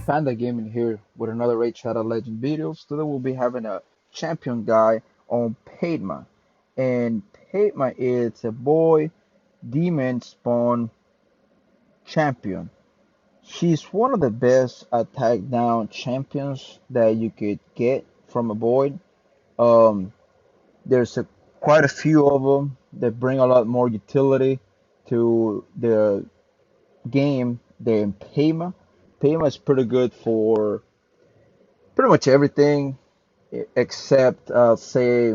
Panda Gaming here with another Raid Shadow Legend videos. Today we'll be having a champion guy on Peydma. And Peydma is a boy demon spawn champion. She's one of the best attack down champions that you could get from a void. Um, there's quite a few of them that bring a lot more utility to the game than Peydma. Peydma is pretty good for pretty much everything except say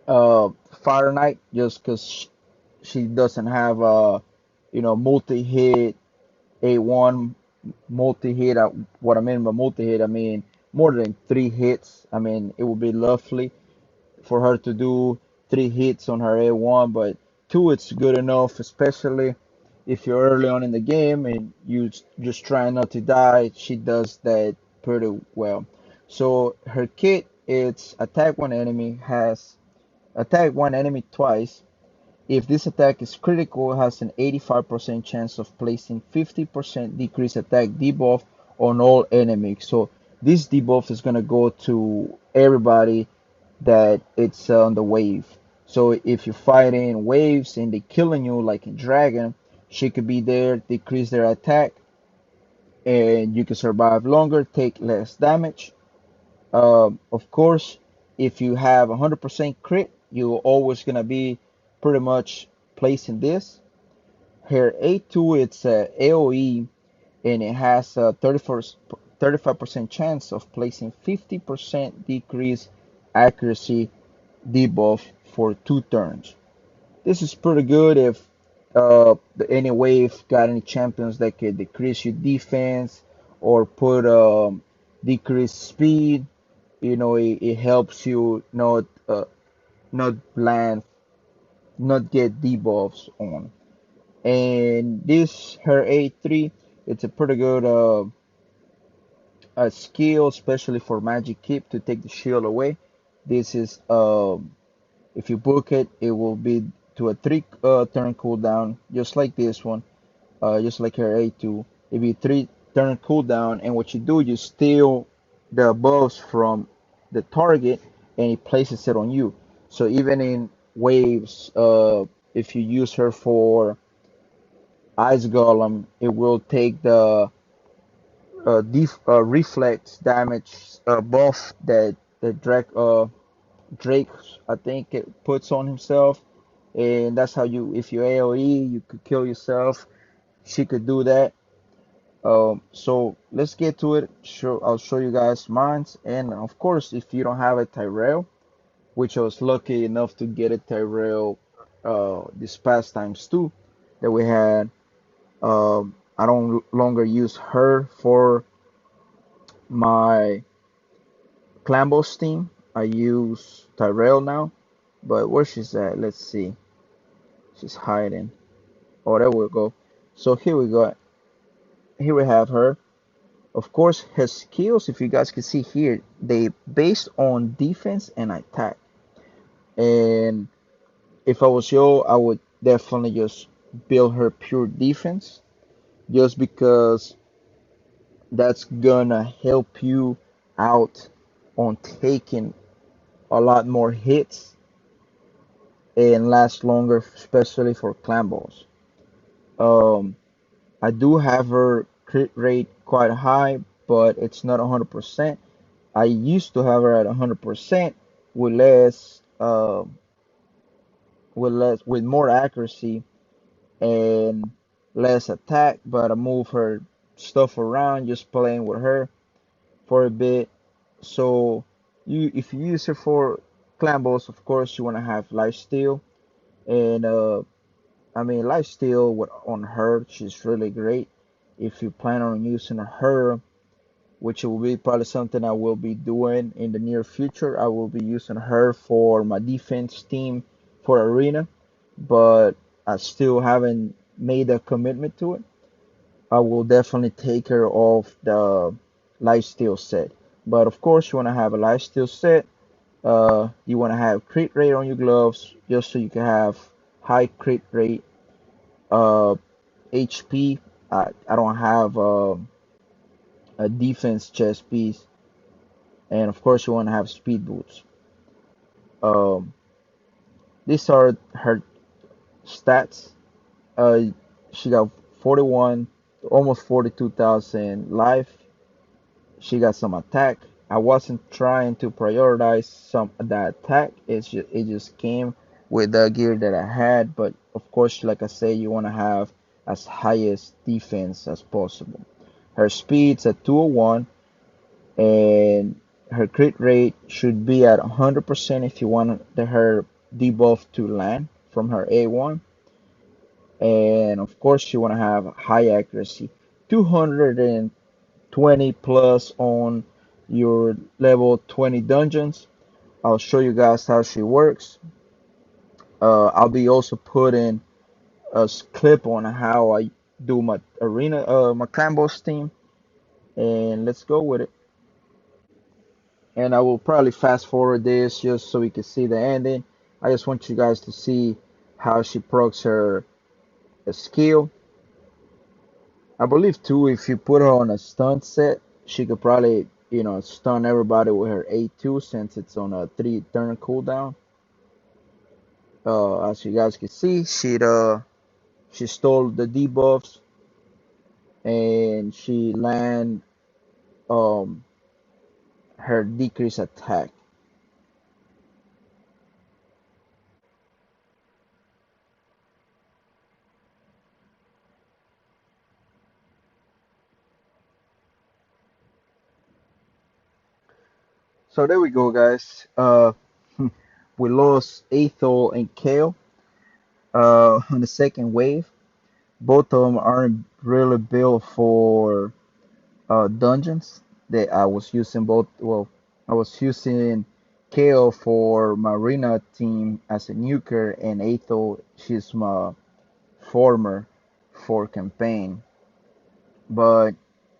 uh, Fire Knight, just because she doesn't have multi-hit A1 multi-hit. What I mean by multi-hit, I mean more than 3 hits. I mean it would be lovely for her to do 3 hits on her A1, but two it's good enough, especially if you're early on in the game and you just trying not to die. She does that pretty well. So her kit it's attack one enemy twice. If this attack is critical, it has an 85% chance of placing 50% decreased attack debuff on all enemies. So this debuff is gonna go to everybody that it's on the wave. So if you're fighting waves and they're killing you like in Dragon, she could be there, decrease their attack, and you can survive longer, take less damage. Of course, if you have 100% crit, you're always gonna be pretty much placing this. Here A2, it's a AOE, and it has a 35% chance of placing 50% decrease accuracy debuff for 2 turns. This is pretty good if any wave got any champions that could decrease your defense or put decrease speed. It helps you not land, not get debuffs on. And this her A3, it's a pretty good skill, especially for Magic Keep to take the shield away. This is if you book it, it will be to a 3 turn cooldown, just like this one, just like her A2. It'll be 3 turn cooldown, and what you do, you steal the buffs from the target, and it places it on you. So even in waves, if you use her for Ice Golem, it will take the reflex damage buff that Drake, I think, it puts on himself, and that's how if you AOE, you could kill yourself. She could do that. So let's get to it. I'll show you guys mines, and of course, if you don't have a Tyrell, which I was lucky enough to get a Tyrell this past times too, that we had. I don't longer use her for my Clambos team. I use Tyrell now, but where she's at? Let's see. She's hiding. Oh, there we go. So here we go. Here we have her. Of course, her skills, if you guys can see here, they based on defense and attack. And if I was you, I would definitely just build her pure defense, just because that's gonna help you out on taking a lot more hits and last longer, especially for clan balls. Um, I do have her crit rate quite high, but it's not 100%. I used to have her at 100% with with more accuracy and less attack, but I move her stuff around, just playing with her for a bit. So if you use her for clan balls, of course you want to have lifesteal, and I mean lifesteal on her, she's really great. If you plan on using her, which will be probably something I will be doing in the near future. I will be using her for my defense team for arena, but I still haven't made a commitment to it. I will definitely take her off the lifesteal set. But of course, you want to have a lifesteal set. You want to have crit rate on your gloves just so you can have high crit rate. Uh, HP. I don't have. a defense chest piece, and of course you want to have speed boots. Um, these are her stats. Uh, she got 41, almost 42,000 life. She got some attack. I wasn't trying to prioritize some of that attack. It just came with the gear that I had. But of course, like I say, you want to have as highest defense as possible. Her speed's at 201, and her crit rate should be at 100% if you want her debuff to land from her A1. And of course, you want to have high accuracy. 220 plus on your level 20 dungeons. I'll show you guys how she works. I'll be also putting a clip on how I do my arena, my clan boss team, and let's go with it. And I will probably fast forward this just so we can see the ending. I just want you guys to see how she procs her skill. I believe too, if you put her on a stun set, she could probably, stun everybody with her A2 since it's on a 3 turn cooldown. As you guys can see, she stole the debuffs and she land um her decrease attack. So there we go, guys. We lost Aethel and Kale on the second wave. Both of them aren't really built for dungeons. That I was using both. Well, I was using Kale for my arena team as a nuker, and Aethel, she's my former for campaign. But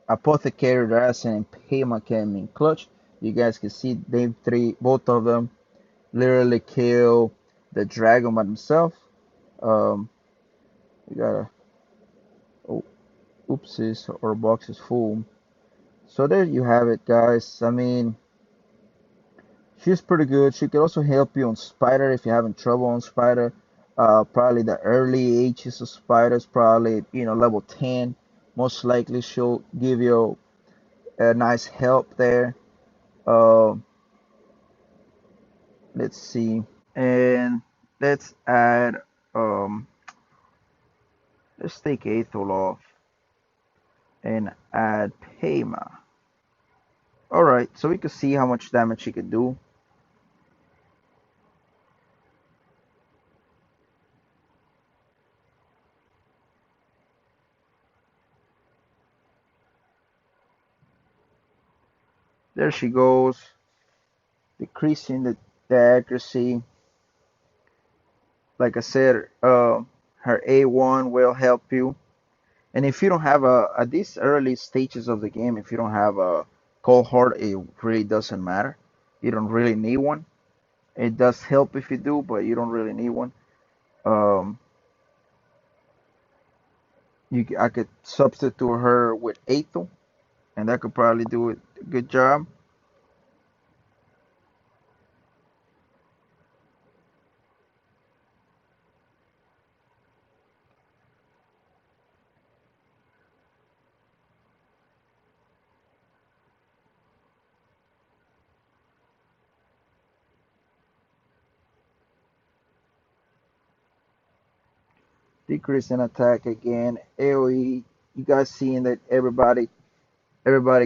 Apothecary, Drassen, and Peydma came in clutch. You guys can see they three, both of them, literally kill the dragon by themselves. Um, we got a oh, oopsies, our box is full. So there you have it, guys. I mean, she's pretty good. She can also help you on Spider if you're having trouble on Spider. Probably the early H's of Spiders, probably level 10. Most likely she'll give you a nice help there. Uh, let's see. And let's add, um, let's take Aethel off and add Peydma. Alright, so we can see how much damage she can do. There she goes, decreasing the accuracy. Like I said, her A1 will help you. And if you don't have at these early stages of the game, if you don't have a cohort, it really doesn't matter. You don't really need one. It does help if you do, but you don't really need one. Um, I could substitute her with Aethel, and that could probably do a good job. Decrease in attack again. AoE. You guys seeing that everybody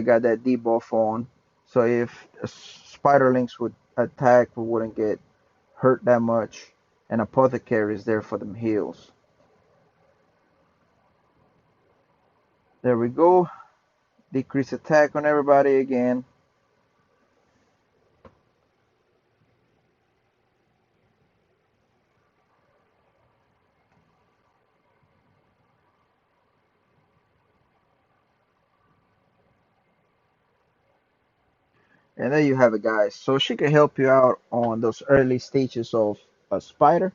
got that debuff on. So if Spiderlings would attack, we wouldn't get hurt that much. And Apothecary is there for them heals. There we go. Decrease attack on everybody again. And there you have it, guys. So she can help you out on those early stages of a spider.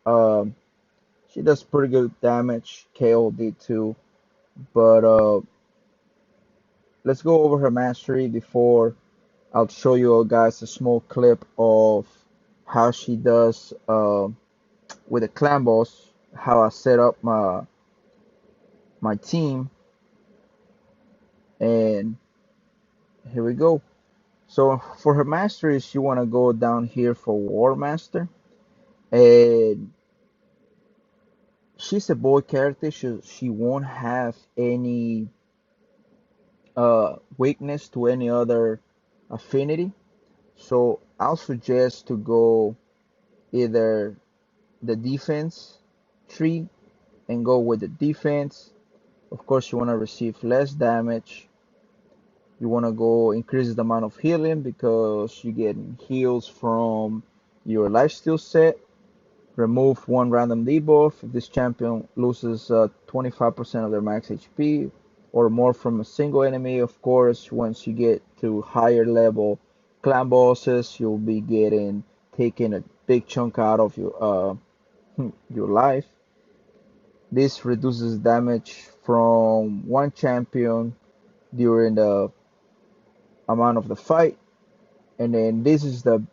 Um, she does pretty good damage. KO did too. But let's go over her mastery before I'll show you guys a small clip of how she does with the clan boss, how I set up my team, and here we go. So for her masteries, you want to go down here for War Master, and she's a boy character. She won't have any weakness to any other affinity. So I'll suggest to go either the defense tree and go with the defense. Of course, you want to receive less damage. You want to go increase the amount of healing because you get heals from your lifesteal set. Remove one random debuff if this champion loses 25% of their max HP or more from a single enemy. Of course, once you get to higher level clan bosses, you'll be getting taking a big chunk out of your life. This reduces damage from one champion during the amount of the fight. And then this is the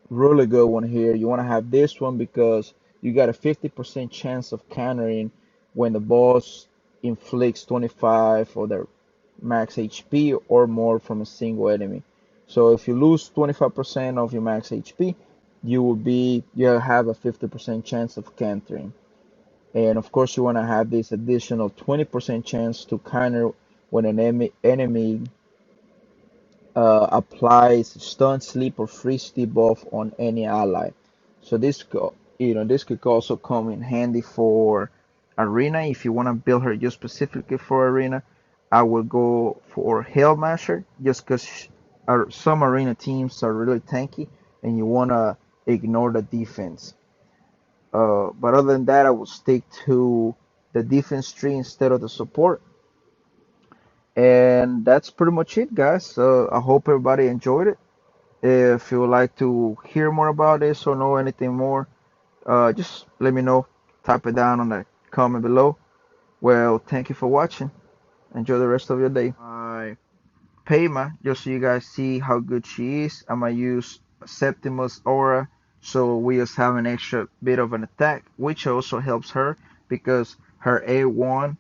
really good one here. You want to have this one because you got a 50% chance of countering when the boss inflicts 25 of their max HP or more from a single enemy. So if you lose 25% of your max HP, you'll have a 50% chance of countering. And of course you want to have this additional 20% chance to counter when an enemy applies stun, sleep, or freeze debuff on any ally. So this could also come in handy for arena if you want to build her just specifically for arena. I would go for Hailmasher just because some arena teams are really tanky and you want to ignore the defense. But other than that, I would stick to the defense tree instead of the support. And that's pretty much it, guys. I hope everybody enjoyed it. If you would like to hear more about this or know anything more, just let me know. Type it down on the comment below. Well, thank you for watching. Enjoy the rest of your day. Peydma, just so you guys see how good she is, I'm gonna use Septimus Aura so we just have an extra bit of an attack, which also helps her because her A1,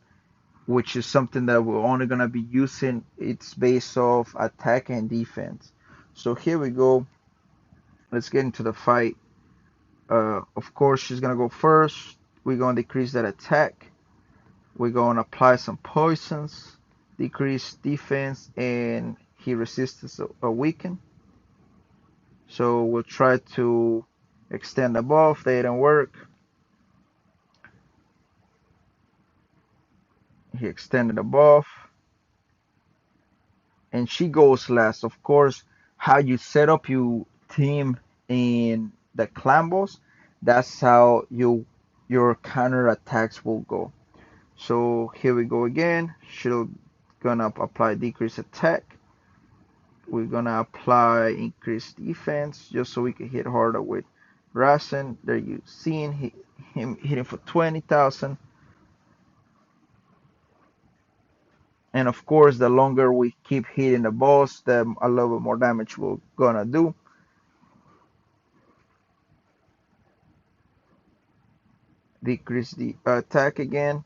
which is something that we're only gonna be using, it's based off attack and defense. So here we go. Let's get into the fight. Of course, she's gonna go first. We're gonna decrease that attack. We're gonna apply some poisons, decrease defense, and he resistance a weaken. So we'll try to extend the buff. That didn't work. He extended the buff, and she goes last. Of course, how you set up your team in the clan boss, that's how your counter attacks will go. So here we go again. She'll gonna apply decrease attack. We're gonna apply increased defense just so we can hit harder with Rasen. There you seeing him hitting for 20,000. And of course, the longer we keep hitting the boss, the a little bit more damage we're gonna do. Decrease the attack again.